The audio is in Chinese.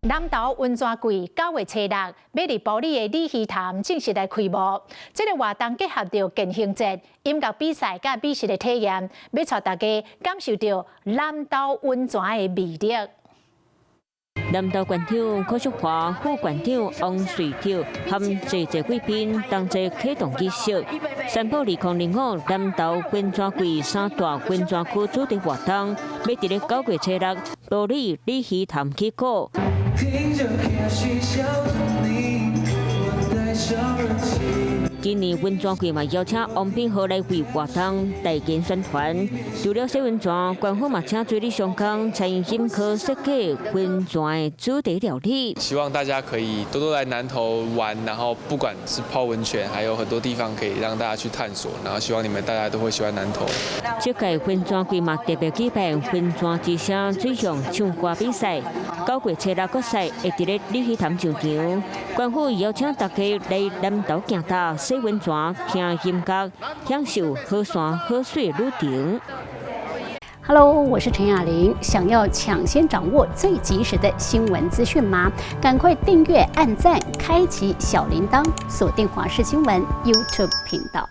南投温泉季9月初6，美丽保利的李鱼潭正式来开幕。这个活动结合着健行节、音乐比赛甲美食的体验，要带大家感受到南投温泉的魅力。南投县长柯淑华、副县长王瑞秋含济贵宾同齐启动仪式，宣布2005南投温泉季三大温泉区主题活动，要伫咧9月初6，保利李鱼潭起鼓。今年温泉季嘛邀请王炳豪来为活动代言宣传。除了洗温泉，官方嘛请水利商工餐饮科设计温泉的主题料理。希望大家可以多多来南投玩，然后不管是泡温泉，还有很多地方可以让大家去探索。然后希望你们大家都会喜欢南投。这届温泉季嘛特别举办温泉之声水上唱歌比赛，9月初6决赛会伫咧李鱼潭上场。官府邀请大家来南投行踏。洗温泉、听音乐，享受好山好水旅程。Hello， 我是陈雅玲。想要抢先掌握最及时的新闻资讯吗？赶快订阅、按赞、开启小铃铛，锁定华视新闻 YouTube 频道。